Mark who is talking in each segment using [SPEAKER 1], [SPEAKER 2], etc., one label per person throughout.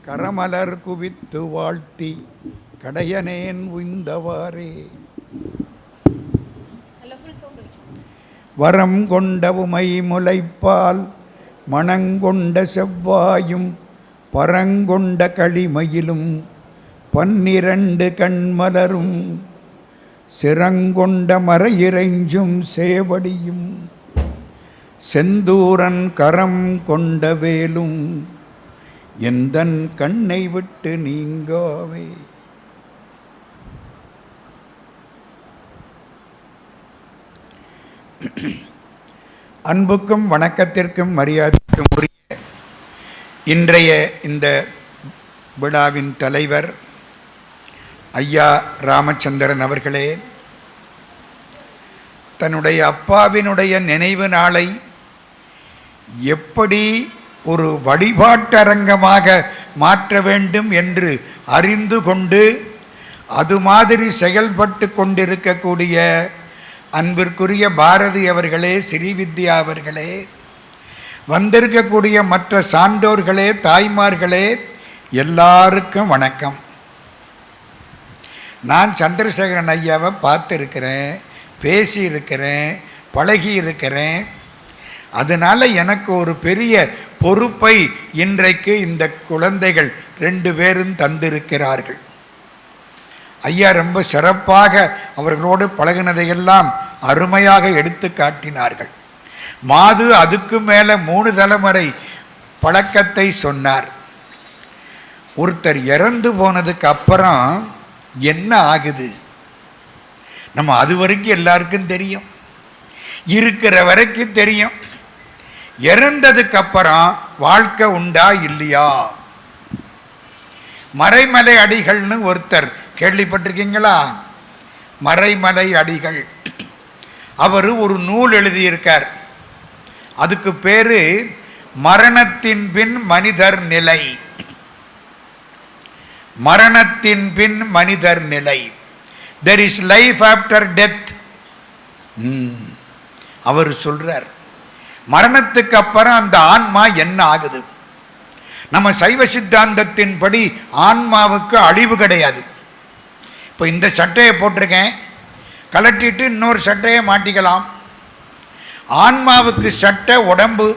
[SPEAKER 1] கரமலர் குவித்து வாழ்த்தி கடையனேன் உய்ந்தவாறே வரம் கொண்ட உமை முலைப்பால் மணங்கொண்ட செவ்வாயும் பரங்கொண்ட களிமயிலும் 12 கண்மலரும் சிரங்கொண்ட மறையிறைஞ்சும் சேவடியும் செந்தூரன் கரம் கொண்ட வேலும் எந்தன் கண்ணை விட்டு நீங்காவே. அன்புக்கும் வணக்கத்திற்கும் மரியாதைக்கும் உரிய இன்றைய இந்த விழாவின் தலைவர் ஐயா ராமச்சந்திரன் அவர்களே, தன்னுடைய அப்பாவினுடைய நினைவு நாளை எப்படி ஒரு வழிபாட்டரங்கமாக மாற்ற வேண்டும் என்று அறிந்து கொண்டு அது மாதிரி செயல்பட்டு கொண்டிருக்கக்கூடிய அன்பிற்குரிய பாரதி அவர்களே, ஸ்ரீவித்யா அவர்களே, வந்திருக்கக்கூடிய மற்ற சான்றோர்களே, தாய்மார்களே, எல்லாருக்கும் வணக்கம். நான் சந்திரசேகரன் ஐயாவை பார்த்துருக்கிறேன், பேசியிருக்கிறேன், பழகி இருக்கிறேன். அதனால் எனக்கு ஒரு பெரிய பொறுப்பை இன்றைக்கு இந்த குழந்தைகள் 2 பேரும் தந்திருக்கிறார்கள். ஐயா ரொம்ப சிறப்பாக அவர்களோடு பழகினதையெல்லாம் அருமையாக எடுத்து காட்டினார்கள். மாது அதுக்கு மேலே 3 தலைமுறை பழக்கத்தை சொன்னார். ஒருத்தர் இறந்து போனதுக்கு அப்புறம் என்ன ஆகுது நம்ம அது வரைக்கும் எல்லாருக்கும் தெரியும், இருக்கிற வரைக்கும் தெரியும். இறந்ததுக்கு அப்புறம் வாழ்க்கை உண்டா இல்லையா? மறைமலை அடிகள்னு ஒருத்தர் கேள்விப்பட்டிருக்கீங்களா? மறைமலை அடிகள் அவர் ஒரு நூல் எழுதியிருக்கார். அதுக்கு பேரு மரணத்தின் பின் மனிதர் நிலை. மரணத்தின் பின் மனிதர் நிலை. There is life after death. அவர் சொல்றார், மரணத்துக்கு அப்புறம் அந்த ஆன்மா என்ன ஆகுது? நம்ம சைவ சித்தாந்தத்தின்படி ஆன்மாவுக்கு அழிவு கிடையாது. இப்போ இந்த சட்டையை போட்டிருக்கேன், கலட்டிட்டு இன்னொரு சட்டையை மாட்டிக்கலாம். ஆன்மாவுக்கு சட்டை உடம்பு,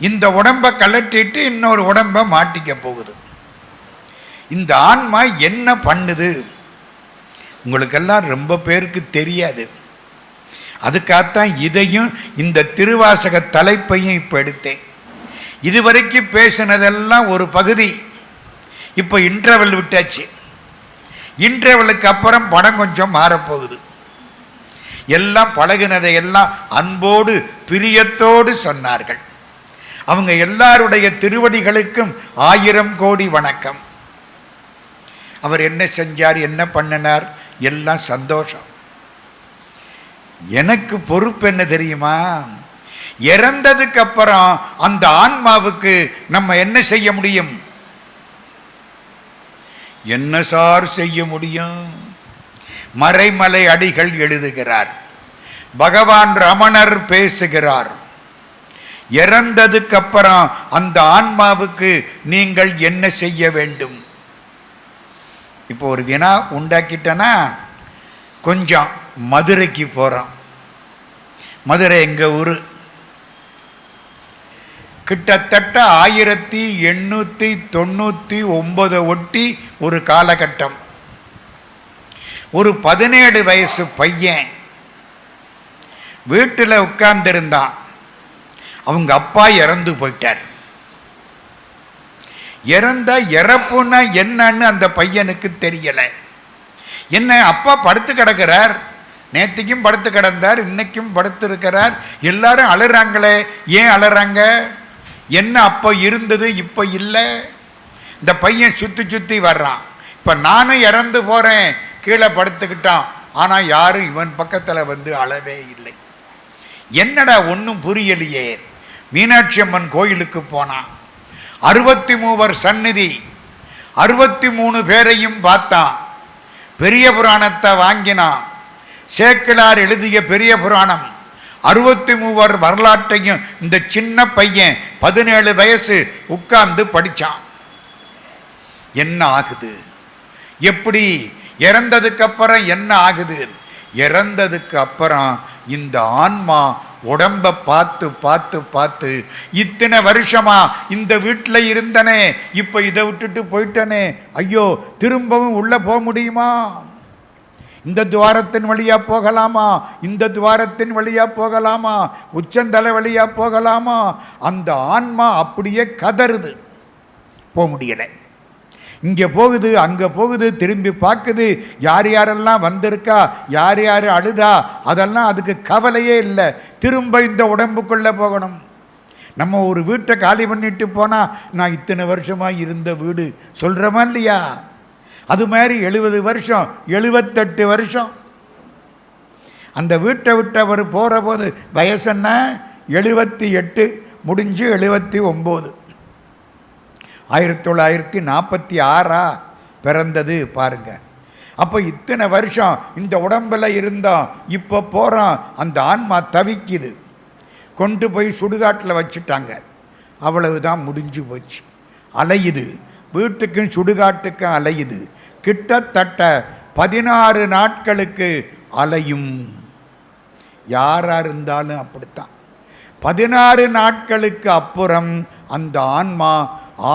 [SPEAKER 1] இந்த உடம்பை கலட்டிட்டு இன்னொரு உடம்பை மாட்டிக்க போகுது. இந்த ஆன்மா என்ன பண்ணுது உங்களுக்கெல்லாம் ரொம்ப பேருக்கு தெரியாது. அதுக்காகத்தான் இதையும் இந்த திருவாசக தலைப்பையும் இப்போ எடுத்தேன். இதுவரைக்கும் பேசினதெல்லாம் ஒரு பகுதி. இப்போ இன்டர்வல் விட்டாச்சு. இன்டர்வலுக்கு அப்புறம் படம் கொஞ்சம் மாறப்போகுது. எல்லாம் பழகினதையெல்லாம் அன்போடு பிரியத்தோடு சொன்னார்கள். அவங்க எல்லாருடைய திருவடிகளுக்கும் 1000 கோடி வணக்கம். அவர் என்ன செஞ்சார், என்ன பண்ணினார், எல்லாம் சந்தோஷம். எனக்கு பொறுப்பு என்ன தெரியுமா? இறந்ததுக்கு அப்புறம் அந்த ஆன்மாவுக்கு நம்ம என்ன செய்ய முடியும்? என்ன சார் செய்ய முடியும்? மறைமலை அடிகள் எழுதுகிறார், பகவான் ரமணர் பேசுகிறார், இறந்ததுக்கு அப்புறம் அந்த ஆன்மாவுக்கு நீங்கள் என்ன செய்ய வேண்டும்? இப்போ ஒரு வினா உண்டாக்கிட்டனா, கொஞ்சம் மதுரைக்கு போகிறோம். மதுரை எங்கள் ஊர். கிட்டத்தட்ட 1899 ஒட்டி ஒரு காலகட்டம். ஒரு 17 வயசு பையன் வீட்டில் உட்கார்ந்திருந்தான். அவங்க அப்பா இறந்து போயிட்டார். இறந்தா இறப்புன்னா என்னன்னு அந்த பையனுக்கு தெரியலை. என்ன, அப்பா படுத்து கிடக்கிறார், நேற்றுக்கும் படுத்து கிடந்தார், இன்னைக்கும் படுத்து இருக்கிறார், எல்லாரும் அழுறாங்களே, ஏன் அழுறாங்க? என்ன அப்போ இருந்தது இப்போ இல்லை? இந்த பையன் சுற்றி சுற்றி வர்றான். இப்போ நானும் இறந்து போகிறேன், கீழே படுத்துக்கிட்டான். ஆனால் யாரும் இவன் பக்கத்தில் வந்து அழவே இல்லை. என்னடா ஒன்றும் புரியலையே. மீனாட்சி அம்மன் கோயிலுக்கு போனான். 63 சந்நிதி, 63 பேரையும் பார்த்தான். பெரிய புராணத்தை வாங்கினான். சேக்கிழார் எழுதிய பெரிய புராணம் 63 வரலாற்றையும் இந்த சின்ன பையன் 17 வயசு உட்கார்ந்து படித்தான். என்ன ஆகுது, எப்படி இறந்ததுக்கு அப்புறம் என்ன ஆகுது? இறந்ததுக்கு அப்புறம் இந்த ஆன்மா உடம்ப பார்த்து பார்த்து பார்த்து இத்தனை வருஷமா இந்த வீட்டில் இருந்தனே, இப்போ இதை விட்டுட்டு போயிட்டனே, ஐயோ திரும்பவும் உள்ள போக முடியுமா? இந்த துவாரத்தின் வழியா போகலாமா, இந்த துவாரத்தின் வழியா போகலாமா, உச்சந்தலை வழியா போகலாமா? அந்த ஆன்மா அப்படியே கதறுது, போக முடியலை. இங்கே போகுது, அங்கே போகுது, திரும்பி பார்க்குது, யார் யாரெல்லாம் வந்திருக்கா, யார் யார் அழுதா, அதெல்லாம் அதுக்கு கவலையே இல்லை. திரும்ப இந்த உடம்புக்குள்ளே போகணும். நம்ம ஒரு வீட்டை காலி பண்ணிட்டு போனால் நான் இத்தனை வருஷமாக இருந்த வீடு சொல்கிறோமா இல்லையா? அது மாதிரி 70 வருஷம் 78 வருஷம் அந்த வீட்டை விட்டு அவர் போகிற போது வயசுன்னா 78 முடிஞ்சு 79, 1946 பிறந்தது பாருங்க. அப்போ இத்தனை வருஷம் இந்த உடம்பில் இருந்தோம், இப்போ போகிறோம். அந்த ஆன்மா தவிக்குது, கொண்டு போய் சுடுகாட்டில் வச்சுட்டாங்க, அவ்வளவுதான், முடிஞ்சு போச்சு. அலையுது, வீட்டுக்கும் சுடுகாட்டுக்கும் அலையுது, கிட்டத்தட்ட 16 நாட்களுக்கு அலையும். யாராக இருந்தாலும் அப்படித்தான். 16 நாட்களுக்கு அப்புறம் அந்த ஆன்மா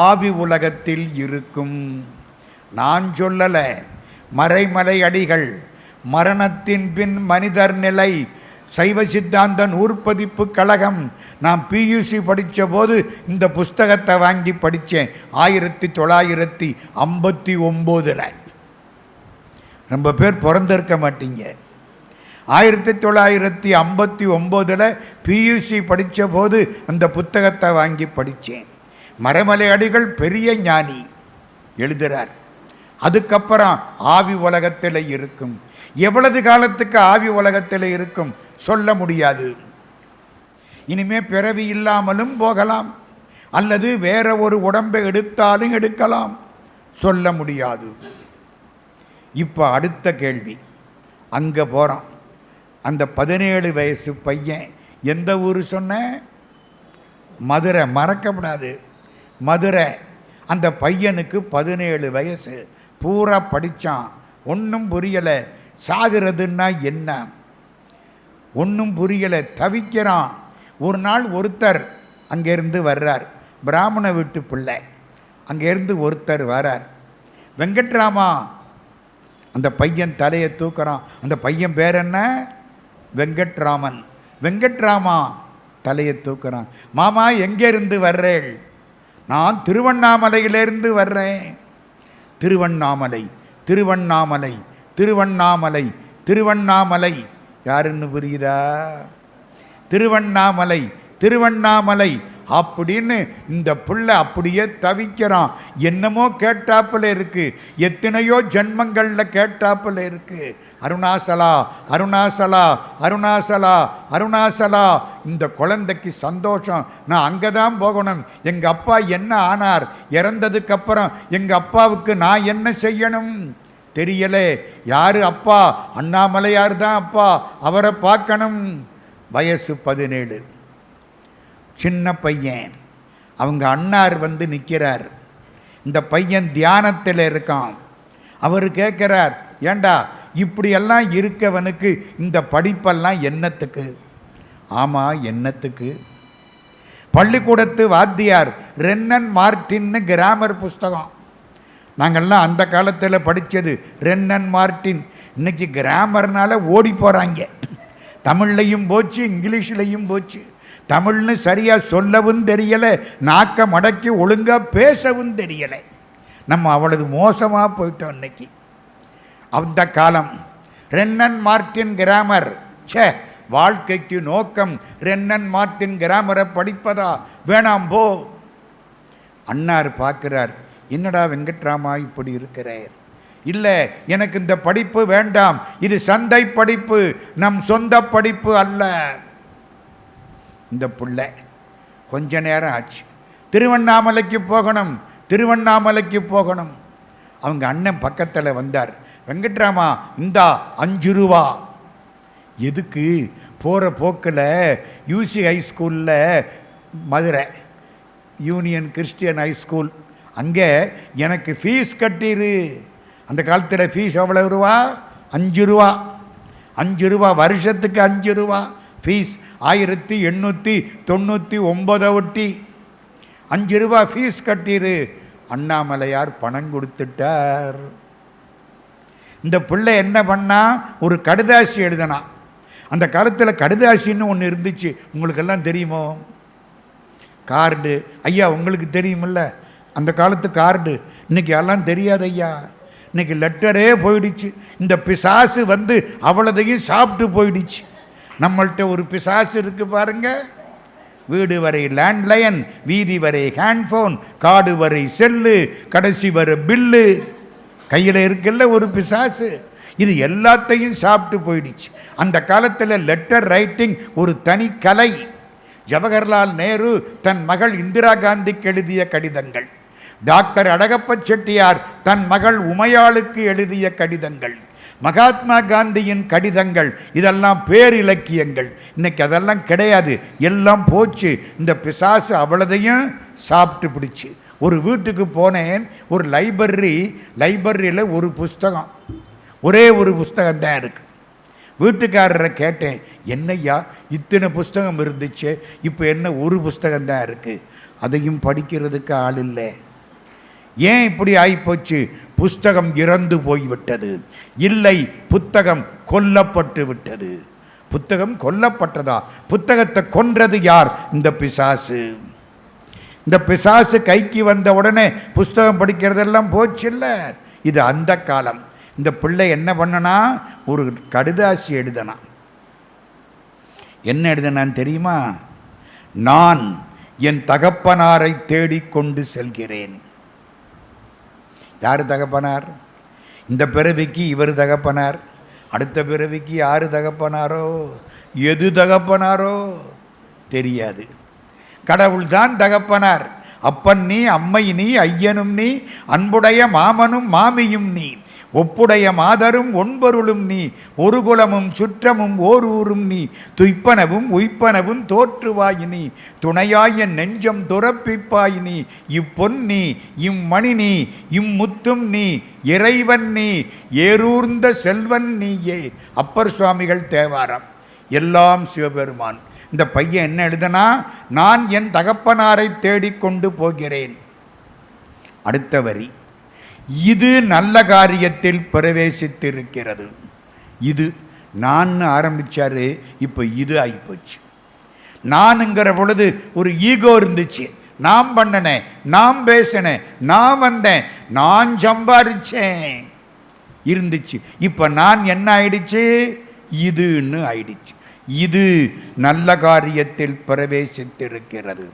[SPEAKER 1] ஆவி உலகத்தில் இருக்கும். நான் சொல்லலை, மறைமலை அடிகள் மரணத்தின் பின் மனிதர் நிலை சைவ சித்தாந்த நூற்பதிப்பு கழகம், நான் பியூசி படித்த போது இந்த புஸ்தகத்தை வாங்கி படித்தேன் 1959. ரொம்ப பேர் பிறந்திருக்க மாட்டீங்க. 1959 பியூசி படித்த போது அந்த புத்தகத்தை வாங்கி படித்தேன். மறைமலை அடிகள் பெரிய ஞானி எழுதுகிறார். அதுக்கப்புறம் ஆவி உலகத்தில் இருக்கும். எவ்வளவு காலத்துக்கு ஆவி உலகத்தில் இருக்கும் சொல்ல முடியாது. இனிமே பிறவி இல்லாமலும் போகலாம், அல்லது வேற ஒரு உடம்பை எடுத்தாலும் எடுக்கலாம், சொல்ல முடியாது. இப்போ அடுத்த கேள்வி, அங்கே போகிறோம். அந்த 17 வயசு பையன் எந்த ஊர் சொன்ன? மதுரை, மறக்கப்படாது, மதுரை. அந்த பையனுக்கு 17 வயசு, பூரா படித்தான், ஒன்றும் புரியலை. சாகிறதுன்னா என்ன ஒன்றும் புரியலை, தவிக்கிறான். ஒரு நாள் ஒருத்தர் அங்கேருந்து வர்றார், பிராமண வீட்டு பிள்ளை, அங்கேருந்து ஒருத்தர் வர்றார். வெங்கட்ராமா, அந்த பையன் தலையை தூக்குறான். அந்த பையன் பேர் என்ன? வெங்கட்ராமன். வெங்கட்ராமா தலையை தூக்குறான். மாமா எங்கேருந்து வர்றேள்? நான் திருவண்ணாமலையிலேருந்து வர்றேன். திருவண்ணாமலை, திருவண்ணாமலை, திருவண்ணாமலை, திருவண்ணாமலை, யாருன்னு புரியுதா? திருவண்ணாமலை, திருவண்ணாமலை அப்படின்னு இந்த புள்ள அப்படியே தவிக்கிறான். என்னமோ கேட்டாப்புல இருக்கு, எத்தனையோ ஜென்மங்களில் கேட்டாப்புல இருக்கு. அருணாசலா, அருணாசலா, அருணாசலா, அருணாசலா. இந்த குழந்தைக்கு சந்தோஷம், நான் அங்கே தான் போகணும். எங்கள் அப்பா என்ன ஆனார்? இறந்ததுக்கப்புறம் எங்கள் அப்பாவுக்கு நான் என்ன செய்யணும் தெரியலே. யார் அப்பா? அண்ணாமலையார் தான் அப்பா, அவரை பார்க்கணும். வயசு 17, சின்ன பையன். அவங்க அண்ணார் வந்து நிற்கிறார். இந்த பையன் தியானத்தில் இருக்கான். அவர் கேட்குறார், ஏண்டா இப்படியெல்லாம் இருக்கவனுக்கு இந்த படிப்பெல்லாம் என்னத்துக்கு? ஆமாம், என்னத்துக்கு? பள்ளிக்கூடத்து வாத்தியார் ரென்னன் மார்ட்டின்னு கிராமர் புஸ்தகம், நாங்கள்லாம் அந்த காலத்தில் படித்தது ரென்னன் மார்ட்டின். இன்றைக்கி கிராமர்னால் ஓடி போகிறாங்க. தமிழ்லையும் போச்சு, இங்கிலீஷ்லையும் போச்சு. தமிழ்னு சரியாக சொல்லவும் தெரியலை, நாக்க மடக்கி ஒழுங்காக பேசவும் தெரியலை. நம்ம அவ்வளவு மோசமாக போயிட்டோம் இன்னைக்கு. அந்த காலம் ரென்னன் மார்ட்டின் கிராமர். சே, வாழ்க்கைக்கு நோக்கம் ரென்னன் மார்ட்டின் கிராமரை படிப்பதா? வேணாம் போ. அண்ணார் பார்க்குறார், என்னடா வெங்கட்ராமா இப்படி இருக்கிறார்? இல்லை, எனக்கு இந்த படிப்பு வேண்டாம், இது சந்தை படிப்பு, நம் சொந்த படிப்பு அல்ல. இந்த பிள்ளை கொஞ்ச நேரம் ஆச்சு, திருவண்ணாமலைக்கு போகணும், திருவண்ணாமலைக்கு போகணும். அவங்க அண்ணன் பக்கத்தில் வந்தார். வெங்கட்ராமா, இந்தா 5 ரூபா. எதுக்கு? போகிற போக்கில் யூசி ஹை ஸ்கூலில், Madurai union Christian high school, அங்கே எனக்கு ஃபீஸ் கட்டிரு. அந்த காலத்தில் ஃபீஸ் எவ்வளோ ரூபா? 5 ரூபா. 5 ரூபா, வருஷத்துக்கு 5 ரூபா ஃபீஸ். 1899 ஒட்டி 5 ரூபா ஃபீஸ் கட்டிரு. அண்ணாமலையார் பணம் கொடுத்துட்டார். இந்த பிள்ளை என்ன பண்ணா? ஒரு கடுதாசி எழுதினான். அந்த காலத்தில் கடுதாசின்னு ஒன்று இருந்துச்சு, உங்களுக்கெல்லாம் தெரியுமோ? கார்டு. ஐயா உங்களுக்கு தெரியுமில்ல அந்த காலத்து கார்டு? இன்னைக்கு எல்லாம் தெரியாது ஐயா. இன்னைக்கு லெட்டரே போயிடுச்சு. இந்த பிசாசு வந்து அவ்வளோதையும் சாப்பிட்டு போயிடுச்சு. நம்மள்கிட்ட ஒரு பிசாசு இருக்கு பாருங்க. வீடு வரை லேண்ட்லைன், வீதி வரை ஹேண்ட்ஃபோன், காடு வரை செல்லு, கடைசி வரை பில்லு. கையில் இருக்குல்ல ஒரு பிசாசு, இது எல்லாத்தையும் சாப்பிட்டு போயிடுச்சு. அந்த காலத்தில் லெட்டர் ரைட்டிங் ஒரு தனி கலை. ஜவஹர்லால் நேரு தன் மகள் இந்திரா காந்திக்கு எழுதிய கடிதங்கள், டாக்டர் அழகப்ப செட்டியார் தன் மகள் உமையாளுக்கு எழுதிய கடிதங்கள், மகாத்மா காந்தியின் கடிதங்கள், இதெல்லாம் பேரிலக்கியங்கள். இன்னைக்கு அதெல்லாம் கிடையாது, எல்லாம் போச்சு. இந்த பிசாசு அவ்வளதையும் சாப்பிட்டு பிடிச்சு. ஒரு வீட்டுக்கு போனேன், ஒரு லைப்ரரியில் ஒரு புஸ்தகம், ஒரே ஒரு புஸ்தகம் தான் இருக்கு. வீட்டுக்காரரை கேட்டேன், என்னய்யா இத்தனை புஸ்தகம் இருந்துச்சு, இப்போ என்ன ஒரு புஸ்தகம் தான் இருக்குது? அதையும் படிக்கிறதுக்கு ஆள் இல்லை. ஏன் இப்படி ஆகிப்போச்சு? புஸ்தகம் இறந்து போய்விட்டது. இல்லை, புத்தகம் கொல்லப்பட்டு விட்டது. புத்தகம் கொல்லப்பட்டதா? புத்தகத்தை கொன்றது யார்? இந்த பிசாசு. இந்த பிசாசு கைக்கு வந்த உடனே புஸ்தகம் படிக்கிறதெல்லாம் போச்சு இல்லை. இது அந்த காலம். இந்த பிள்ளை என்ன பண்ணனா? ஒரு கடுதாசி எழுதனா. என்ன எழுதினான் தெரியுமா? நான் என் தகப்பனாரை தேடிக்கொண்டு செல்கிறேன். யார் தகப்பனார்? இந்த பிறவிக்கு இவர் தகப்பனார், அடுத்த பிறவிக்கு யார் தகப்பனாரோ, எது தகப்பனாரோ தெரியாது. கடவுள்தான் தகப்பனார். அப்பன் நீ, அம்மை நீ, ஐயனும் நீ, அன்புடைய மாமனும் மாமியும் நீ, ஒப்புடைய மாதரும் ஒன்பொருளும் நீ, ஒரு குலமும் சுற்றமும் ஓர் ஊரும் நீ, துய்ப்பனவும் உய்ப்பனவும் தோற்றுவாயினி, துணையாய நெஞ்சம் துறப்பிப்பாயினி, இப்பொன் நீ, இம்மணி நீ, இம்முத்தும் நீ, இறைவன் நீ, ஏரூர்ந்த செல்வன் நீயே. அப்பர் சுவாமிகள் தேவாரம். எல்லாம் சிவபெருமான். இந்த பையன் என்ன எழுதுனா? நான் என் தகப்பனாரை தேடிக்கொண்டு போகிறேன். அடுத்த வரி, இது நல்ல காரியத்தில் பிரவேசித்திருக்கிறது. இது நான் ஆரம்பிச்சாரு, இப்போ இது ஆகிப்போச்சு. நானுங்கிற பொழுது ஒரு ஈகோ இருந்துச்சு. நான் பண்ணனேன், நான் பேசினேன், நான் வந்தேன், நான் சம்பாதிச்சேன் இருந்துச்சு. இப்போ நான் என்ன ஆயிடுச்சு? இதுன்னு ஆயிடுச்சு. இது நல்ல காரியத்தில் பிரவேசித்திருக்கிறது.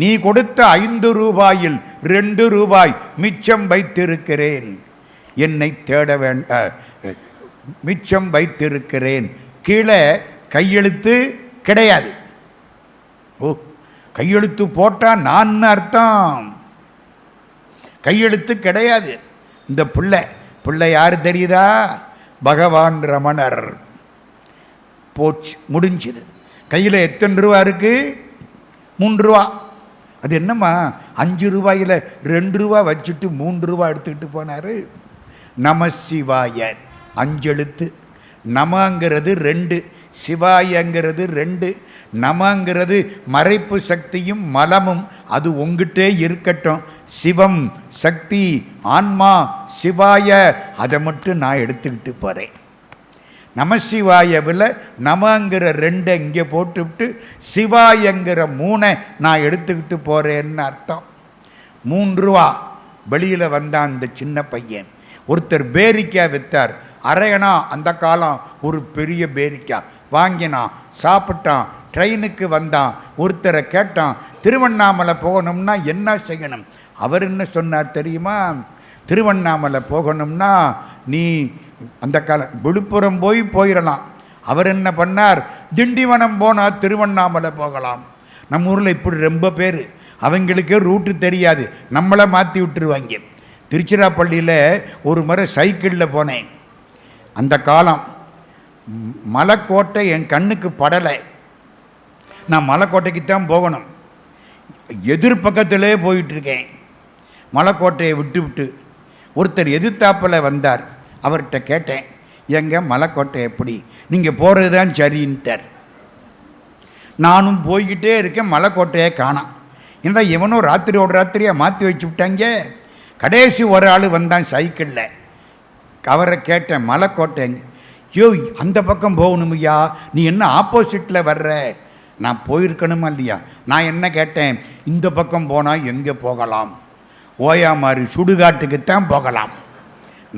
[SPEAKER 1] நீ கொடுத்த 5 ரூபாயில் 2 ரூபாய் மிச்சம் வைத்திருக்கிறேன். என்னை தேட மிச்சம் வைத்திருக்கிறேன். கீழே கையெழுத்து கிடையாது. ஓ, கையெழுத்து போட்டால் நான் அர்த்தம். கையெழுத்து கிடையாது. இந்த பிள்ளை யார் தெரியுதா? பகவான் ரமணர். போச்சு, முடிஞ்சுது. கையில் எத்தனை ரூபா இருக்கு? 3 ரூபா. அது என்னம்மா 5 ரூபாயில் 2 ரூபா வச்சுட்டு 3 ரூபா எடுத்துக்கிட்டு போனார். நம சிவாய 5 எழுத்து. நமங்கிறது 2, சிவாயங்கிறது 2. நமங்கிறது மறைப்பு சக்தியும் மலமும், அது உங்ககிட்டே இருக்கட்டும். சிவம் சக்தி ஆன்மா சிவாய, அதை மட்டும் நான் எடுத்துக்கிட்டு போகிறேன். நமசிவாயவில் நமங்கிற 2 இங்கே போட்டுவிட்டு சிவாயங்கிற 3 நான் எடுத்துக்கிட்டு போகிறேன்னு அர்த்தம். 3 ரூபா. வெளியில் வந்தான் அந்த சின்ன பையன். ஒருத்தர் பேரிக்காய் விற்றார். அரையணா. அந்த காலம் ஒரு பெரிய பேரிக்காய் வாங்கினான், சாப்பிட்டான், ட்ரெயினுக்கு வந்தான். ஒருத்தரை கேட்டான், திருவண்ணாமலை போகணும்னா என்ன செய்யணும்? அவர் என்ன சொன்னார் தெரியுமா? திருவண்ணாமலை போகணும்னா நீ அந்த காலம் விழுப்புரம் போயிடலாம். அவர் என்ன பண்ணார்? திண்டிவனம் போனால் திருவண்ணாமலை போகலாம். நம்ம ஊரில் இப்படி ரொம்ப பேர், அவங்களுக்கே ரூட்டு தெரியாது, நம்மளை மாற்றி விட்டுருவாங்க. திருச்சிராப்பள்ளியில் ஒரு முறை சைக்கிளில் போனேன். அந்த காலம் மலைக்கோட்டை என் கண்ணுக்கு படலை. நான் மலைக்கோட்டைக்கு தான் போகணும். எதிர்பக்கத்திலே போயிட்டுருக்கேன். மலைக்கோட்டையை விட்டு விட்டு ஒருத்தர் எதிர்த்தாப்பில் வந்தார். அவர்கிட்ட கேட்டேன், எங்க மலைக்கோட்டை எப்படி, நீங்கள் போகிறது தான் சரின்ட்டார். நானும் போய்கிட்டே இருக்கேன், மலைக்கோட்டையை காணாம். ஏன்னா இவனும் ராத்திரியோட ராத்திரியாக மாற்றி வச்சு விட்டாங்க. கடைசி ஒரு ஆள் வந்தான் சைக்கிளில். அவரை கேட்டேன், மலைக்கோட்டை யோ அந்த பக்கம் போகணுமையா, நீ என்ன ஆப்போசிட்டில் வர்ற? நான் போயிருக்கணுமா இல்லையா? நான் என்ன கேட்டேன், இந்த பக்கம் போனால் எங்கே போகலாம்? ஓயாமாறு சுடுகாட்டுக்குத்தான் போகலாம்.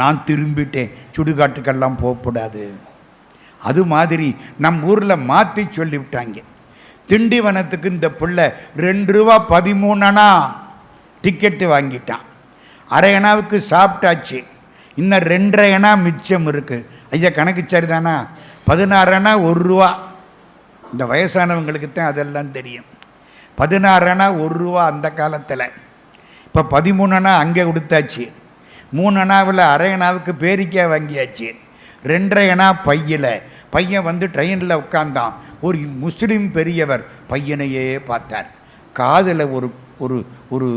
[SPEAKER 1] நான் திரும்பிட்டேன், சுடுகாட்டுக்கெல்லாம் போகக்கூடாது. அது மாதிரி நம் ஊரில் மாற்றி சொல்லிவிட்டாங்க. திண்டிவனத்துக்கு இந்த பிள்ளை 2 ரூபா 13 அணா டிக்கெட்டு வாங்கிட்டான். அரை அணாவுக்கு சாப்பிட்டாச்சு, இன்னும் 2.5 அணா மிச்சம் இருக்குது. ஐயா கணக்கு சரிதானா? 16 அணா 1 ரூபா. இந்த வயசானவங்களுக்கு தான் அதெல்லாம் தெரியும். 16 அணா 1 ரூபா அந்த காலத்தில். இப்போ 13 அணா அங்கே கொடுத்தாச்சு. 3 அணாவில் அரை அணாவுக்கு பேரிக்காய் வாங்கியாச்சு. 2.5 அணா பையில். பையன் வந்து ட்ரெயினில் உட்காந்தான். ஒரு முஸ்லீம் பெரியவர் பையனையே பார்த்தார். காதில் ஒரு ஒரு ஒரு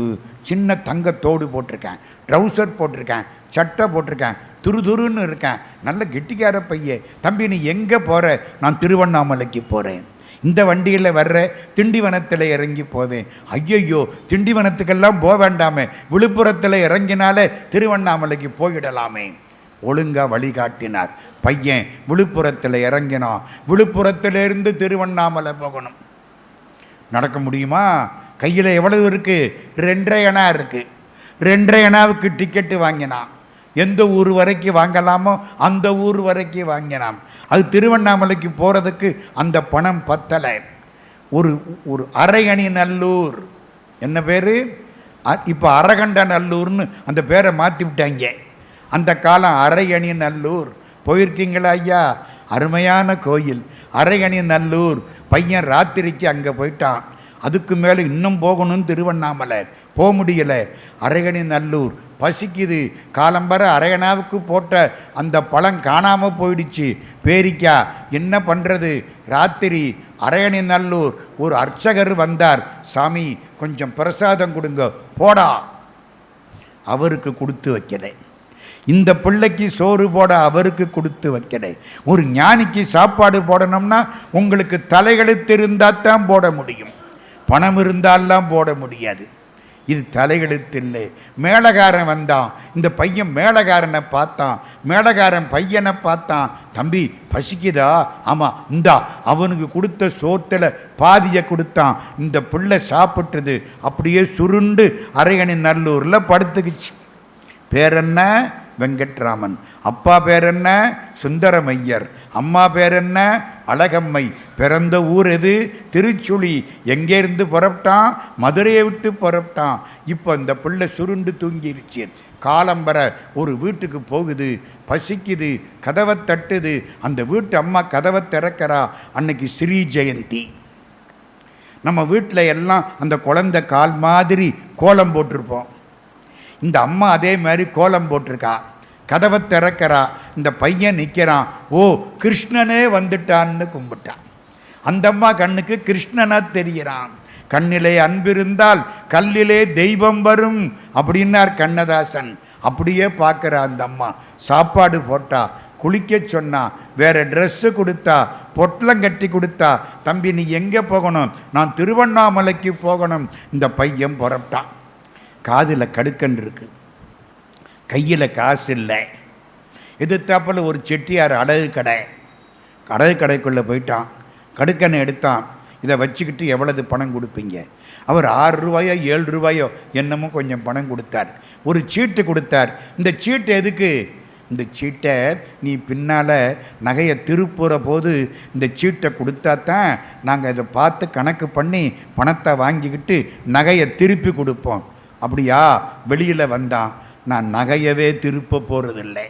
[SPEAKER 1] சின்ன தங்கத்தோடு போட்டிருக்கேன், ட்ரௌசர் போட்டிருக்கேன், சட்டை போட்டிருக்கேன், துருதுருன்னு இருக்கேன், நல்ல கெட்டிக்கார பையன். தம்பி நீ எங்கே போகிற? நான் திருவண்ணாமலைக்கு போகிறேன். இந்த வண்டியில் வர்ற, திண்டிவனத்தில் இறங்கி போவேன். ஐயையோ திண்டிவனத்துக்கெல்லாம் போக வேண்டாமே, விழுப்புரத்தில் இறங்கினாலே திருவண்ணாமலைக்கு போயிடலாமே. ஒழுங்காக வழிகாட்டினார். பையன் விழுப்புரத்தில் இறங்கினான். விழுப்புரத்திலிருந்து திருவண்ணாமலை போகணும். நடக்க முடியுமா? கையில் எவ்வளவு இருக்குது? 2.5 அணா இருக்குது. 2.5 அணாவுக்கு டிக்கெட்டு வாங்கினான். எந்த ஊர் வரைக்கும் வாங்கலாமோ அந்த ஊர் வரைக்கும் வாங்கினான். அது திருவண்ணாமலைக்கு போகிறதுக்கு அந்த பணம் பத்தலை. ஒரு அரையணி நல்லூர், என்ன பேர் இப்போ அரகண்ட நல்லூர்னு அந்த பேரை மாற்றி விட்டாங்க. அந்த காலம் அரையணி நல்லூர். போயிருக்கீங்களா ஐயா? அருமையான கோயில் அரையணி நல்லூர். பையன் ராத்திரிக்கு அங்கே போயிட்டான். அதுக்கு மேலே இன்னும் போகணும்னு திருவண்ணாமலை போக முடியலை. அரையணி நல்லூர் பசிக்குது. காலம்பர அரையணாவுக்கு போட்ட அந்த பழம் காணாமல் போயிடுச்சு, பேரிக்கா. என்ன பண்ணுறது? ராத்திரி அரையணி நல்லூர் ஒரு அர்ச்சகர் வந்தார். சாமி கொஞ்சம் பிரசாதம் கொடுங்க. போடா. அவருக்கு கொடுத்து வைக்கலை. இந்த பிள்ளைக்கு சோறு போட அவருக்கு கொடுத்து வைக்கலை. ஒரு ஞானிக்கு சாப்பாடு போடணும்னா உங்களுக்கு தலைகெழுத்து இருந்தால் தான் போட முடியும், பணம் இருந்தாலாம் போட முடியாது. இது தலைகெழுத்து இல்லை. மேளகாரன் வந்தான். இந்த பையன் மேளகாரனை பார்த்தான். மேளகாரன் பையனை பார்த்தான். தம்பி பசிக்குதா? ஆமாம் இந்தா. அவனுக்கு கொடுத்த சோத்தில் பாதியை கொடுத்தான். இந்த பிள்ளை சாப்பிட்டது அப்படியே சுருண்டு அரையணி நல்லூரில் படுத்துக்குச்சு. பேர் என்ன? வெங்கட்ராமன். அப்பா பேர் என்ன? சுந்தரமையர். அம்மா பேர் என்ன? அழகம்மை. பிறந்த ஊர் எது? திருச்சுழி. எங்கேருந்து புறப்பட்டான்? மதுரையை விட்டு புறப்பட்டான். இப்போ இந்த பிள்ளை சுருண்டு தூங்கிருச்சு. காலம்பர ஒரு வீட்டுக்கு போகுது, பசிக்குது, கதவை தட்டுது. அந்த வீட்டு அம்மா கதவை திறக்கிறா. அன்னைக்கு ஸ்ரீ ஜெயந்தி. நம்ம வீட்டில் எல்லாம் அந்த குழந்தை கால் மாதிரி கோலம் போட்டிருப்போம். இந்த அம்மா அதே மாதிரி கோலம் போட்டிருக்கா. கதவை திறக்கிறா. இந்த பையன் நிற்கிறான். ஓ கிருஷ்ணனே வந்துட்டான்னு கும்பிட்டான். அந்த அம்மா கண்ணுக்கு கிருஷ்ணனா தெரிகிறான். கண்ணிலே அன்பிருந்தால் கல்லிலே தெய்வம் வரும் அப்படின்னார் கண்ணதாசன். அப்படியே பார்க்குறா அந்த அம்மா. சாப்பாடு போட்டா, குளிக்க சொன்னா, வேறு ட்ரெஸ்ஸு கொடுத்தா, பொட்டலம் கட்டி கொடுத்தா. தம்பி நீ எங்கே போகணும்? நான் திருவண்ணாமலைக்கு போகணும். இந்த பையன் புறப்பட்டான். காதில் கடுக்கன் இருக்கு, கையில் காசு இல்லை. எதிர்த்தாப்பில் ஒரு செட்டியார் அடகு கடைக்குள்ளே போயிட்டான். கடுக்கனை எடுத்தான். இதை வச்சுக்கிட்டு எவ்வளவு பணம் கொடுப்பீங்க? அவர் 6 ரூபாயோ 7 ரூபாயோ என்னமோ கொஞ்சம் பணம் கொடுத்தார். ஒரு சீட்டு கொடுத்தார். இந்த சீட்டு எதுக்கு? இந்த சீட்டை நீ பின்னால் நகையை திருப்புற போது இந்த சீட்டை கொடுத்தா தான் நாங்கள் இதை பார்த்து கணக்கு பண்ணி பணத்தை வாங்கிக்கிட்டு நகையை திருப்பி கொடுப்போம். அப்படியா? வெளியில் வந்தான். நான் நகையவே திருப்ப போகிறதில்லை.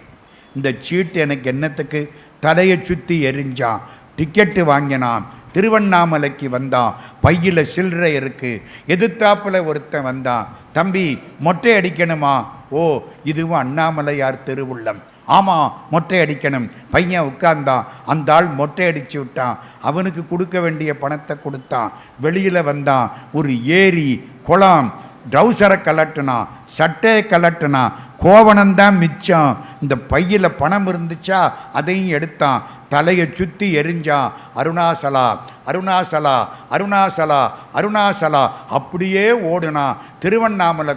[SPEAKER 1] இந்த சீட்டு எனக்கு என்னத்துக்கு? தலையை சுற்றி எரிஞ்சான். டிக்கெட்டு வாங்கினான். திருவண்ணாமலைக்கு வந்தான். பையில் சில்லறை இருக்குது. எதிர்த்தாப்பில் ஒருத்தன் வந்தான். தம்பி மொட்டை அடிக்கணுமா? ஓ இதுவும் அண்ணாமலையார் திருவுள்ளம். ஆமாம் மொட்டை அடிக்கணும். பையன் உட்கார்ந்தான். அந்த ஆள் மொட்டை அடித்து விட்டான். அவனுக்கு கொடுக்க வேண்டிய பணத்தை கொடுத்தான். வெளியில் வந்தான். ஒரு ஏரி, குளம், ட்ரௌசரை கலட்டுனா, சட்டையை கலட்டுனா, கோவணம்தான் மிச்சம். இந்த பையில் பணம் இருந்துச்சா அதையும் எடுத்தான், தலையை சுற்றி எரிஞ்சான். அருணாசலா அருணாசலா அருணாசலா அருணாசலா அப்படியே ஓடுனான். திருவண்ணாமலை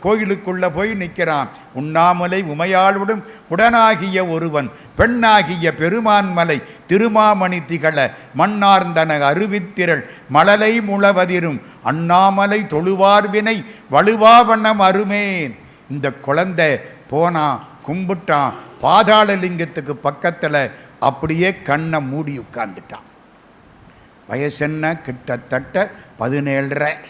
[SPEAKER 1] கோயிலுக்குள்ளே போய் நிற்கிறான். உண்ணாமலை உமையாளுடன் உடனாகிய ஒருவன் பெண்ணாகிய பெருமான்மலை திருமாமணி திகழ மண்ணார்ந்தன அருவித்திரள் மழலை முழவதிரும் அண்ணாமலை தொழுவார்வினை வலுவாவண்ணம் அருமேன். இந்த குழந்தை போனான், கும்பிட்டான். பாதாளலிங்கத்துக்கு பக்கத்தில் அப்படியே கண்ணை மூடி உட்கார்ந்துட்டான். வயசென்ன கிட்டத்தட்ட 17.5.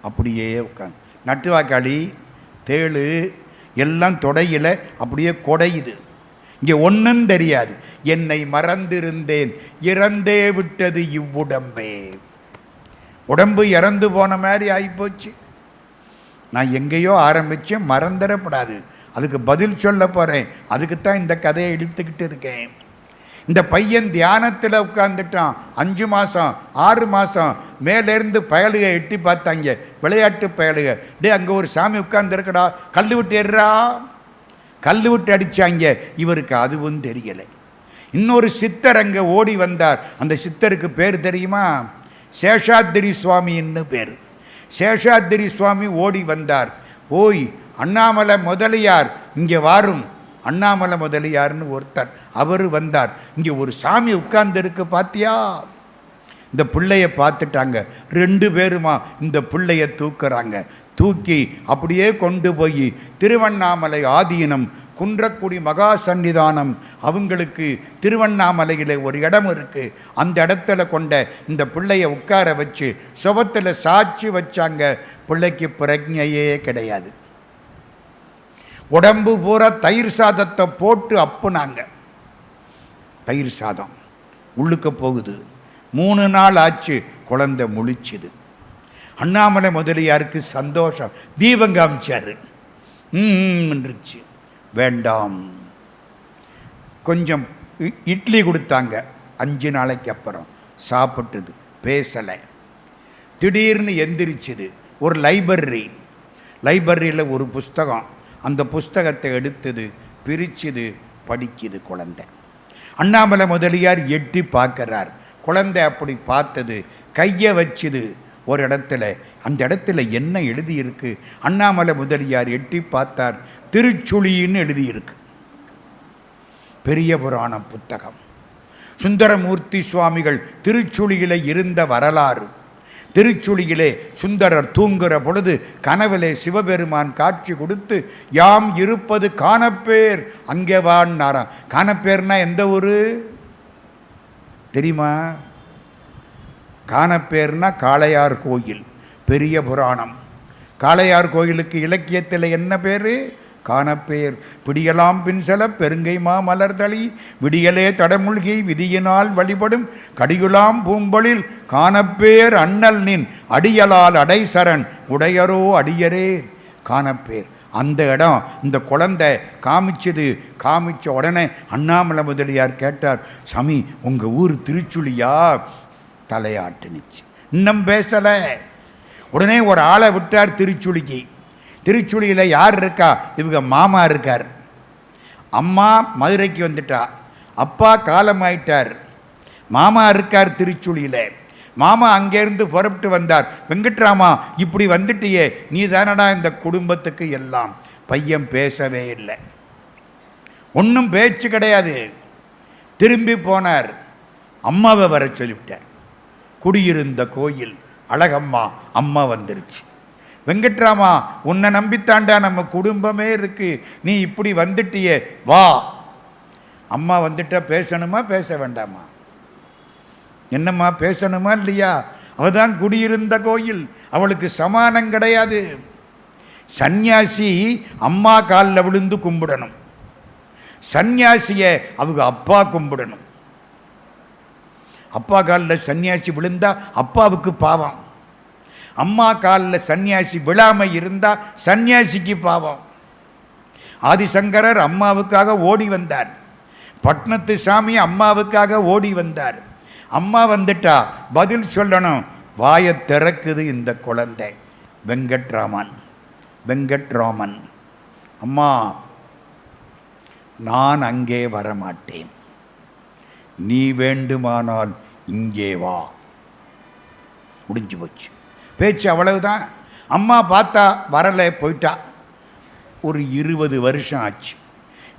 [SPEAKER 1] அப்படியே உட்காந்து நட்டுவாக்காளி தேளு எல்லாம் தொடையில் அப்படியே கொடையுது. இங்கே ஒன்றும் தெரியாது. என்னை மறந்திருந்தேன், இறந்தே விட்டது இவ்வுடம்பே. உடம்பு இறந்து போன மாதிரி ஆகிப்போச்சு. நான் எங்கேயோ ஆரம்பித்தேன், மறந்துடப்படாது. அதுக்கு பதில் சொல்ல போகிறேன். அதுக்குத்தான் இந்த கதையை இழுத்துக்கிட்டு இருக்கேன். இந்த பையன் தியானத்தில் உட்காந்துட்டான். 5 மாதம் 6 மாதம் மேலேருந்து பயலுக எட்டி பார்த்தாங்க, விளையாட்டு பயலுக. அங்கே ஒரு சாமி உட்கார்ந்துருக்கடா, கல் விட்டு எறா, கல் விட்டு அடித்தாங்க. இவருக்கு அதுவும் தெரியலை. இன்னொரு சித்தர் அங்கே ஓடி வந்தார். அந்த சித்தருக்கு பேர் தெரியுமா? சேஷாத்திரி சுவாமின்னு பேர். சேஷாத்திரி சுவாமி ஓடி வந்தார். ஓய் அண்ணாமலை முதலியார் இங்கே வாரும். அண்ணாமலை முதலியார்னு ஒருத்தர், அவர் வந்தார். இங்கே ஒரு சாமி உட்கார்ந்து இருக்கு பார்த்தியா? இந்த பிள்ளைய பார்த்துட்டாங்க. 2 பேருமா இந்த பிள்ளைய தூக்குறாங்க. தூக்கி அப்படியே கொண்டு போய் திருவண்ணாமலை ஆதீனம் குன்றக்குடி மகா சன்னிதானம், அவங்களுக்கு திருவண்ணாமலையில் ஒரு இடம் இருக்குது. அந்த இடத்துல கொண்ட இந்த பிள்ளைய உட்கார வச்சு சுபத்தில் சாட்சி வச்சாங்க. பிள்ளைக்கு பிரஜையே கிடையாது. உடம்பு பூரா தயிர் சாதத்தை போட்டு அப்புனாங்க. தயிர் சாதம் உள்ளுக்க போகுது. 3 நாள் ஆச்சு, குழந்தை முழிச்சுது. அண்ணாமலை முதலியாருக்கு சந்தோஷம். தீபம் காமிச்சாரு. இருந்துச்சு. வேண்டாம், கொஞ்சம் இட்லி கொடுத்தாங்க. 5 நாளைக்கு அப்புறம் சாப்பிட்டுது. பேசலை. திடீர்னு எந்திரிச்சுது. ஒரு லைப்ரரியில் ஒரு புஸ்தகம். அந்த புஸ்தகத்தை எடுத்தது, பிரிச்சுது, படிக்குது குழந்தை. அண்ணாமலை முதலியார் எட்டி பார்க்கிறார். குழந்தை அப்படி பார்த்தது, கையை வச்சுது ஒரு இடத்துல. அந்த இடத்துல என்ன எழுதியிருக்கு? அண்ணாமலை முதலியார் எட்டி பார்த்தார். திருச்சுழின்னு எழுதியிருக்கு. பெரிய புராண புத்தகம். சுந்தரமூர்த்தி சுவாமிகள் திருச்சுழியில் இருந்த வரலாறு. திருச்சுழியிலே சுந்தரர் தூங்குற பொழுது கனவிலே சிவபெருமான் காட்சி கொடுத்து, யாம் இருப்பது காணப்பேர் அங்கே வான்னாராம். காணப்பேர்னா எந்த ஊரு தெரியுமா? காணப்பேர்னா காளையார் கோயில். பெரிய புராணம். காளையார் கோயிலுக்கு இலக்கியத்தில் என்ன பேர்? காணப்பேர். பிடியலாம் பின்செல பெருங்கை மா மலர்தளி விடியலே தடமுழ்கி விதியினால் வழிபடும் கடியுலாம் பூம்பொழில் காணப்பேர் அண்ணல் நின் அடியலால் அடைசரண் உடையரோ அடியரே. காணப்பேர். அந்த இடம் இந்த குழந்தை காமிச்ச உடனே அண்ணாமலை முதலியார் கேட்டார், சாமி உங்கள் ஊர் திருச்சுழியா? தலையாட்டுனுச்சு. இன்னும் பேசலை. உடனே ஒரு ஆளை விட்டார் திருச்சுழிக்கு. திருச்சுழியில் யார் இருக்கா? இவங்க மாமா இருக்கார். அம்மா மதுரைக்கு வந்துட்டா. அப்பா காலமாயிட்டார். மாமா இருக்கார் திருச்சுழியில். மாமா அங்கேருந்து புறப்பட்டு வந்தார். வெங்கட்ராமா இப்படி வந்துட்டியே, நீ தானடா இந்த குடும்பத்துக்கு எல்லாம். பையன் பேசவே இல்லை. ஒன்றும் பேச்சு கிடையாது. திரும்பி போனார். அம்மாவை வர சொல்லிவிட்டார். குடியிருந்த கோயில் அழகம்மா அம்மா வந்துருச்சு. வெங்கட்ராமா உன்னை நம்பித்தாண்டா நம்ம குடும்பமே இருக்கு, நீ இப்படி வந்துட்டியே வா. அம்மா வந்துட்டா பேசணுமா பேச வேண்டாமா? என்னம்மா பேசணுமா இல்லையா? அவதான் குடியிருந்த கோயில், அவளுக்கு சமானம் கிடையாது. சந்நியாசி அம்மா காலில் விழுந்து கும்பிடணும். சந்நியாசியை அவங்க அப்பா கும்பிடணும். அப்பா காலில் சன்னியாசி விழுந்தா அப்பாவுக்கு பாவம். அம்மா காலில் சன்னியாசி விழாமல் இருந்தால் சன்னியாசிக்கு பாவம். ஆதிசங்கரர் அம்மாவுக்காக ஓடி வந்தார். பட்னத்து சாமி அம்மாவுக்காக ஓடி வந்தார். அம்மா வந்துட்டா பதில் சொல்லணும். வாயை திறக்குது இந்த குழந்தை. வெங்கட்ராமன், அம்மா நான் அங்கே வரமாட்டேன், நீ வேண்டுமானால் இங்கே வா. முடிஞ்சு போச்சு பேச்சு, அவ்வளவுதான். அம்மா பார்த்தா வரலை, போயிட்டா. ஒரு 20 வருஷம் ஆச்சு.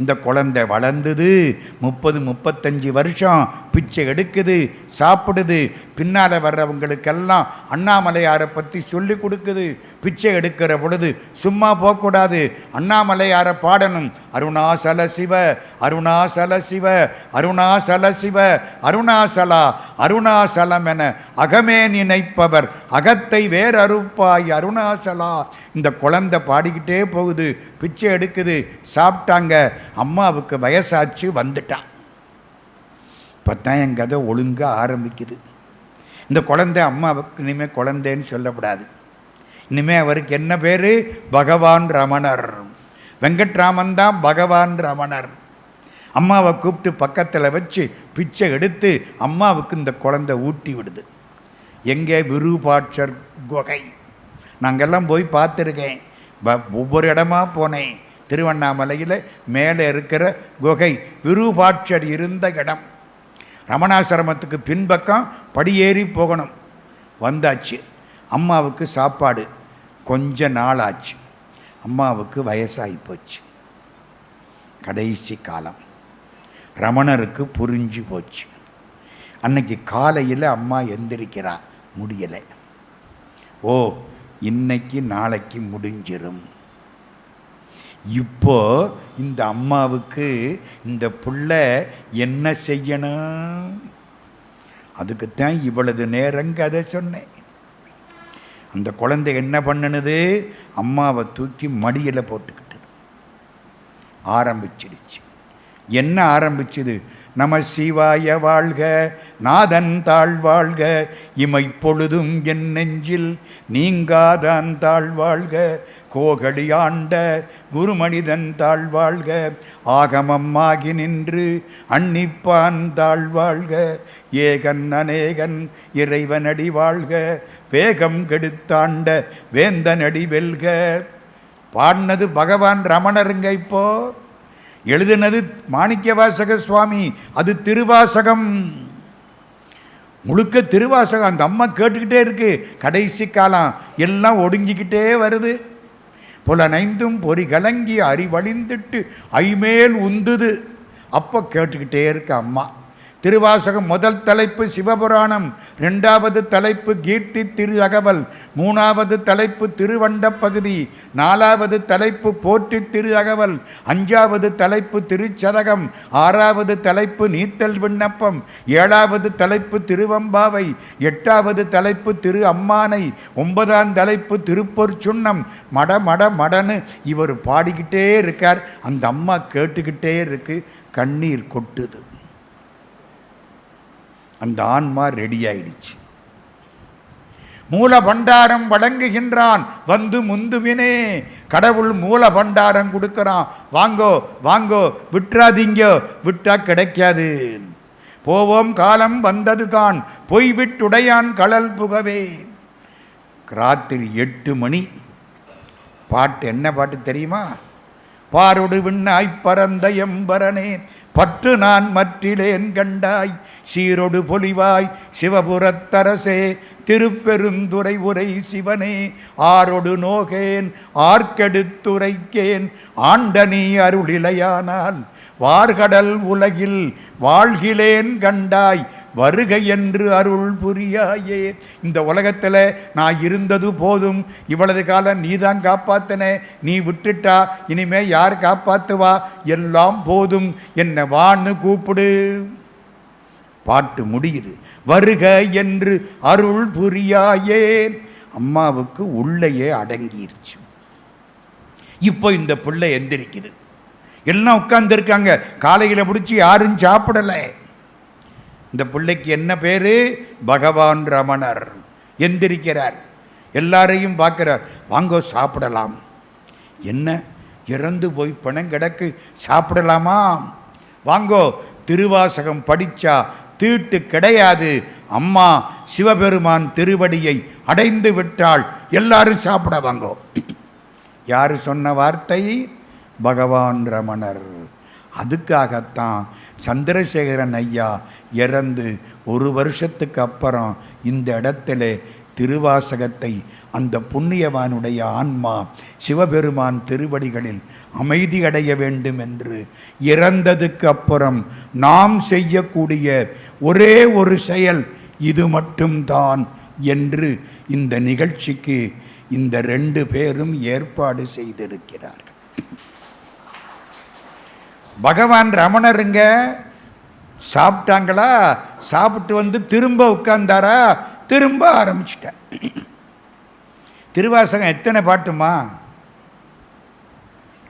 [SPEAKER 1] இந்த குழந்தை வளர்ந்தது. 30-35 வருஷம் பிச்சை எடுக்குது, சாப்பிடுது. பின்னால் வர்றவங்களுக்கெல்லாம் அண்ணாமலையாரை பற்றி சொல்லி கொடுக்குது. பிச்சை எடுக்கிற பொழுது சும்மா போகக்கூடாது, அண்ணாமலையாரை பாடணும். அருணாசல சிவ அருணாசல சிவ அருணாசல சிவ அருணாசலா அருணாசலம் என அகமே நினைப்பவர் அகத்தை வேறறுப்பாய் அருணாசலா. இந்த குழந்தை பாடிக்கிட்டே போகுது, பிச்சை எடுக்குது, சாப்பிட்டாங்க. அம்மாவுக்கு வயசாச்சு, வந்துட்டான். இப்போத்தான் என் கதை ஒழுங்காக ஆரம்பிக்குது. இந்த குழந்தை அம்மாவுக்கு இனிமேல் குழந்தைன்னு சொல்லக்கூடாது. இனிமேல் அவருக்கு என்ன பேர்? பகவான் ரமணர். வெங்கட்ராமன் தான் பகவான் ரமணர். அம்மாவை கூப்பிட்டு பக்கத்தில் வச்சு பிச்சை எடுத்து அம்மாவுக்கு இந்த குழந்தை ஊட்டி விடுது. எங்கே? விருபாட்சர் குகை. நாங்கள்லாம் போய் பார்த்துருக்கேன், ஒவ்வொரு இடமா போனேன். திருவண்ணாமலையில் மேலே இருக்கிற குகை விருபாட்சர் இருந்த இடம். ரமணாசிரமத்துக்கு பின்பக்கம் படியேறி போகணும். வந்தாச்சு. அம்மாவுக்கு சாப்பாடு. கொஞ்ச நாள் ஆச்சு. அம்மாவுக்கு வயசாகி போச்சு. கடைசி காலம். ரமணருக்கு புரிஞ்சு போச்சு. அன்னைக்கு காலையில் அம்மா எந்திரிக்கிறா, முடியலை. ஓ, இன்னைக்கு நாளைக்கு முடிஞ்சிரும். இப்போ இந்த அம்மாவுக்கு இந்த புள்ள என்ன செய்யணும்? அதுக்குத்தான் இவ்வளவு நேரங்க அதை சொன்னேன். அந்த குழந்தை என்ன பண்ணுனது? அம்மாவை தூக்கி மடியில் போட்டுக்கிட்டது. ஆரம்பிச்சிடுச்சு. என்ன ஆரம்பிச்சுது? நம சிவாய வாழ்க, நாதன் தாழ்வாழ்க, இமைப்பொழுதும் என் நெஞ்சில் நீங்காதான் தாழ்வாழ்க, கோகடி ஆண்ட குருமனிதன் தாழ்வாழ்க, ஆகமமாகி நின்று அன்னிப்பான் தாழ்வாழ்க, ஏகன் அநேகன் இறைவனடி வாழ்க, வேகம் கெடுத்தாண்ட வேந்தனடி வெல்க. பாடினது பகவான் ரமணருங்க. இப்போ எழுதினது மாணிக்கவாசக சுவாமி. அது திருவாசகம், முழுக்க திருவாசகம். அந்த அம்மா கேட்டுக்கிட்டே இருக்கு. கடைசி காலம் எல்லாம் ஒடுங்கிக்கிட்டே வருது. புலனைந்தும் பொறி கலங்கி அறிவழிந்துட்டு ஐமேல் உந்துது. அப்போ கேட்டுக்கிட்டே இருக்கு அம்மா. திருவாசகம் முதல் தலைப்பு சிவபுராணம், 2வது தலைப்பு கீர்த்தி திரு அகவல், 3வது தலைப்பு திருவண்ட பகுதி, 4வது தலைப்பு போற்றி திரு அகவல், 5வது தலைப்பு திருச்சதகம், 6வது தலைப்பு நீத்தல் விண்ணப்பம், 7வது தலைப்பு திருவம்பாவை, 8வது தலைப்பு திரு அம்மானை, 9ஆம் தலைப்பு திருப்பொற் சுண்ணம். மட மட மடன்னு இவர் பாடிக்கிட்டே இருக்கார். அந்த அம்மா கேட்டுக்கிட்டே இருக்கு. கண்ணீர் கொட்டுது. அந்த ஆன்மா ரெடி ஆயிடுச்சு. மூல பண்டாரம் வழங்குகின்றான் வந்து முந்துவினே. கடவுள் மூல பண்டாரம் கொடுக்கிறான். வாங்கோ வாங்கோ, விட்டுறாதீங்க, விட்டா கிடைக்காது. போவோம் காலம் வந்தது கான், பொய் விட்டுடையான் கடல் புகவே. ராத்திரி 8 மணி. பாட்டு என்ன பாட்டு தெரியுமா? பாரொடு விண்ணாய் பரந்த எம்பரனே, பற்று நான் மற்றிலேன் கண்டாய், சீரொடு பொலிவாய் சிவபுரத்தரசே, திருப்பெருந்துறை உரை சிவனே, ஆரொடு நோகேன் ஆர்க்கெடுத்துரைக்கேன், ஆண்ட நீ அருளிலையானால் வார்கடல் உலகில் வாழ்கிலேன் கண்டாய், வருக என்று அருள் புரியாயே. இந்த உலகத்தில் நான் இருந்தது போதும், இவ்வளவு காலம் நீ தான் காப்பாத்தின, நீ விட்டுட்டா இனிமே யார் காப்பாத்துவா? எல்லாம் போதும், என்னை வான்னு கூப்பிடு. பாட்டு முடியுது. வருக என்று அருள் புரியாயே. அம்மாவுக்கு உள்ளேயே அடங்கிருச்சு. இப்போ இந்த பிள்ளை எந்திரிக்குது. எல்லாம் உட்கார்ந்துருக்காங்க. காலையில் பிடிச்சி யாரும் சாப்பிடலை. இந்த பிள்ளைக்கு என்ன பேரு? பகவான் ரமணர். எந்திரிக்கிறார். எல்லாரையும் பார்க்கிறார். வாங்கோ சாப்பிடலாம். என்ன, இறந்து போய் பணம் கிடக்கு, சாப்பிடலாமா? வாங்கோ, திருவாசகம் படித்தா தீட்டு கிடையாது. அம்மா சிவபெருமான் திருவடியை அடைந்து விட்டாள். எல்லாரும் சாப்பிட வாங்கோ. யார் சொன்ன வார்த்தை? பகவான் ரமணர். அதுக்காகத்தான் சந்திரசேகரன் ஐயா இறந்து 1 வருஷத்துக்கு அப்புறம் இந்த இடத்துல திருவாசகத்தை அந்த புண்ணியவானுடைய ஆன்மா சிவபெருமான் திருவடிகளில் அமைதி அடைய வேண்டும் என்று இறந்ததுக்கு அப்புறம் நாம் செய்யக்கூடிய ஒரே ஒரு செயல் இது மட்டும்தான் என்று இந்த நிகழ்ச்சிக்கு இந்த 2 பேரும் ஏற்பாடு செய்திருக்கிறார்கள். பகவான் ரமணருங்க சாப்பிட்டாங்களா, சாப்பிட்டு வந்து திரும்ப உட்கார்ந்தாரா, திரும்ப ஆரம்பிச்சிட்டேன். திருவாசகம் எத்தனை பாட்டுமா?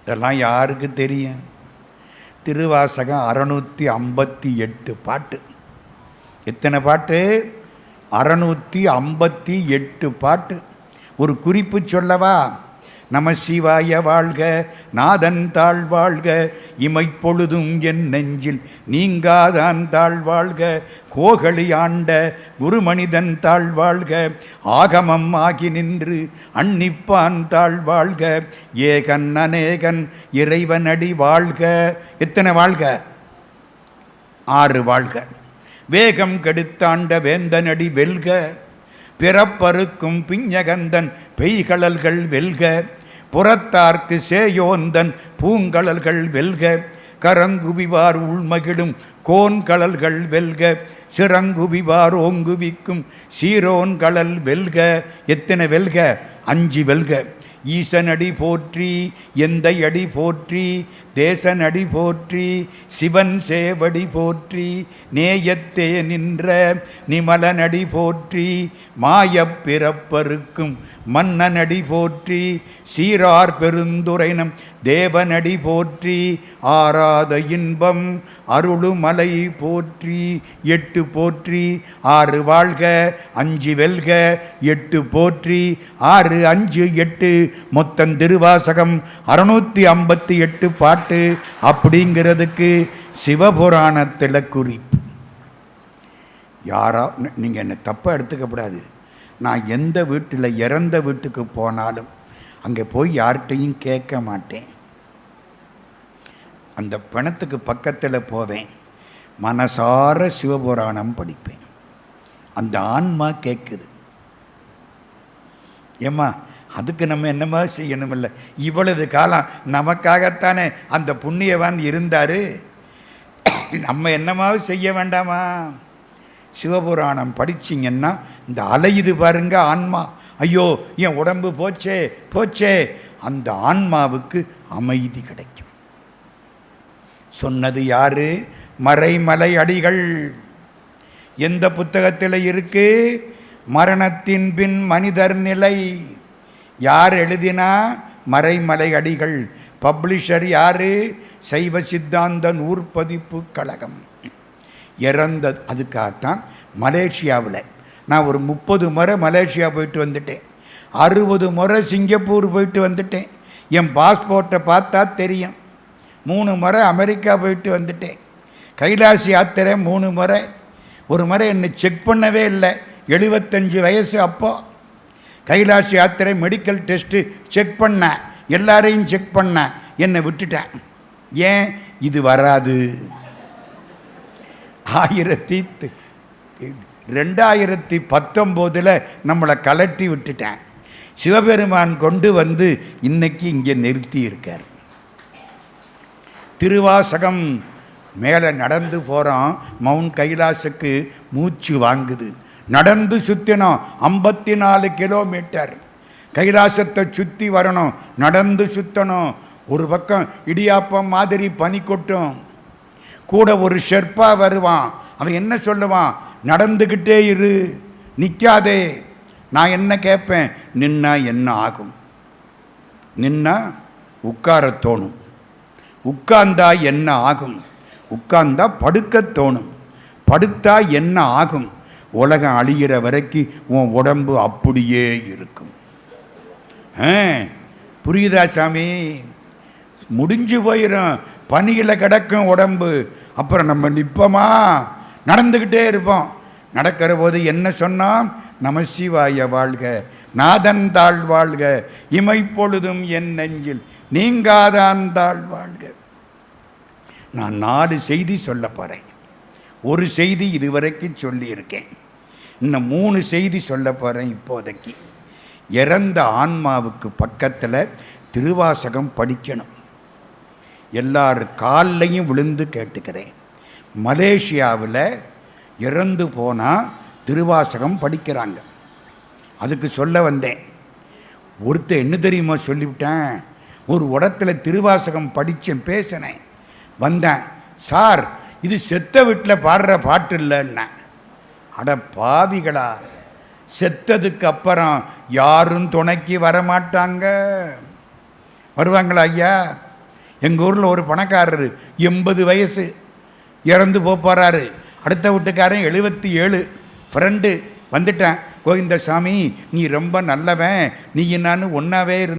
[SPEAKER 1] இதெல்லாம் யாருக்கு தெரியும்? திருவாசகம் 658 பாட்டு. எத்தனை பாட்டு? 658 பாட்டு. ஒரு குறிப்பு சொல்லவா? நம சிவாய வாழ்க, நாதன் தாழ் வாழ்க, இமைப்பொழுதும் என் நெஞ்சில் நீங்காதான் தாழ் வாழ்க, கோகலி ஆண்ட குருமனிதன் தாழ் வாழ்க, ஆகமம் ஆகி நின்று அன்னிப்பான் தாழ் வாழ்க, ஏகன் அநேகன் இறைவனடி வாழ்க. எத்தனை வாழ்க? 6 வாழ்க. வேகம் கெடுத்தாண்ட வேந்தனடி வெல்க, பிறப்பருக்கும் பிஞ்சகந்தன் பெய்கழல்கள் வெல்க, புறத்தார்க்கு சேயோந்தன் பூங்கழல்கள் வெல்க, கரங்குவிவார் உள்மகிழும் கோன்கழல்கள் வெல்க, சிறங்குவிவார் ஓங்குவிக்கும் சீரோன்கழல் வெல்க. எத்தனை வெல்க? 5 வெல்க. ஈசனடி போற்றி, எந்த அடி போற்றி, தேசனடி போற்றி, சிவன் சேவடி போற்றி, நேயத்தே நின்ற நிமலனடி போற்றி, மாயப் பிறப்பருக்கும் மன்னனடி போற்றி, சீரார் பெருந்துரைனம் தேவனடி போற்றி, ஆராத இன்பம் அருளுமலை போற்றி. 8 போற்றி, 6 வாழ்க, 5 வெல்க, 8 போற்றி, 6 5 8 மொத்தம் திருவாசகம் 658 பாட்டு. அப்படிங்கிறதுக்கு சிவபுராணத்தில் குறிப்பு. யாரா நீங்கள் என்னை தப்பாக எடுத்துக்கப்படாது. நான் எந்த வீட்டில் இறந்த வீட்டுக்கு போனாலும் அங்கே போய் யார்கிட்டையும் கேட்க மாட்டேன். அந்த பிணத்துக்கு பக்கத்தில் போவேன், மனசார சிவபுராணம் படிப்பேன். அந்த ஆன்மா கேட்குது. ஏம்மா அதுக்கு நம்ம என்னமா செய்யணுமில்ல? இவ்வளவு காலம் நமக்காகத்தானே அந்த புண்ணியவான் இருந்தார். நம்ம என்னமாவது செய்ய வேண்டாமா? சிவபுராணம் படிச்சிங்கன்னா இந்த அலையுது பாருங்க ஆன்மா, ஐயோ என் உடம்பு போச்சே போச்சே, அந்த ஆன்மாவுக்கு அமைதி கிடைக்கும். சொன்னது யாரு? மறைமலை அடிகள். எந்த புத்தகத்தில் இருக்கு? மரணத்தின் பின் மனிதர் நிலை. யார் எழுதினா? மறைமலை அடிகள். பப்ளிஷர் யாரு? சைவ சித்தாந்த நூற்பதிப்பு கழகம். இறந்தது அதுக்காகத்தான் மலேசியாவில் நான் ஒரு 30 முறை மலேசியா போயிட்டு வந்துட்டேன், 60 முறை சிங்கப்பூர் போயிட்டு வந்துட்டேன். என் பாஸ்போர்ட்டை பார்த்தா தெரியும். 3 முறை அமெரிக்கா போயிட்டு வந்துட்டேன். கைலாசி யாத்திரை 3 முறை. ஒரு முறை என்னை செக் பண்ணவே இல்லை, 75 வயசு. அப்போ கைலாசி யாத்திரை மெடிக்கல் டெஸ்ட்டு செக் பண்ணேன், எல்லாரையும் செக் பண்ணேன், என்னை விட்டுட்டேன். ஏன்? இது வராது. 2019 நம்மளை கலட்டி விட்டுட்டேன். சிவபெருமான் கொண்டு வந்து இன்னைக்கு இங்கே நிறுத்தி இருக்கார். திருவாசகம் மேலே நடந்து போகிறோம், மவுண்ட் கைலாசுக்கு மூச்சு வாங்குது. நடந்து சுற்றினோம் 54 கிலோமீட்டர். கைலாசத்தை சுற்றி வரணும், நடந்து சுற்றணும். ஒரு பக்கம் இடியாப்பம் மாதிரி பனி கொட்டும், கூட ஒரு ஷெர்பா வருவான். அவன் என்ன சொல்லுவான்? நடந்துக்கிட்டே இரு, நிற்காதே. நான் என்ன கேட்பேன்? நின்னா என்ன ஆகும்? நின்னா உட்கார தோணும், உட்கார்ந்தா என்ன ஆகும்? உட்கார்ந்தா படுக்க தோணும், படுத்தா என்ன ஆகும்? உலகம் அழிகிற வரைக்கும் உன் உடம்பு அப்படியே இருக்கும். புரியுதா சாமி? முடிஞ்சு போயிடும், பனியில் கிடக்கும் உடம்பு. அப்புறம் நம்ம நிற்போமா? நடந்துக்கிட்டே இருப்போம். நடக்கிற போது என்ன சொன்னோம்? நம சிவாய வாழ்க, நாதந்தாள் வாழ்க, இமைப்பொழுதும் என் நெஞ்சில் நீங்காதாந்தாள் வாழ்க. நான் 4 செய்தி சொல்ல போகிறேன். ஒரு செய்தி இதுவரைக்கும் சொல்லியிருக்கேன். இன்னும் 3 செய்தி சொல்ல போகிறேன். இப்போதைக்கு இறந்த ஆன்மாவுக்கு பக்கத்தில் திருவாசகம் படிக்கணும். எல்லார் கால்லையும் விழுந்து கேட்டுக்கிறேன். மலேசியாவில் இறந்து போனால் திருவாசகம் படிக்கிறாங்க. அதுக்கு சொல்ல வந்தேன். ஒருத்தர் என்ன தெரியுமா சொல்லிவிட்டேன், ஒரு இடத்துல திருவாசகம் படித்தேன், பேசினேன், வந்தேன். சார், இது செத்த வீட்டில் பாடுற பாட்டு இல்லைன்னா. அட பாவிகளா, செத்ததுக்கு அப்புறம் யாரும் துணைக்கு வரமாட்டாங்க. வருவாங்களா ஐயா? எங்கள் ஊரில் ஒரு பணக்காரர் 80 வயசு இறந்து போகிறாரு. அடுத்த வீட்டுக்காரன் 77. ஃப்ரெண்டு வந்துட்டேன், கோவிந்தசாமி நீ ரொம்ப நல்லவன், நீ நான் ஒன்றாவே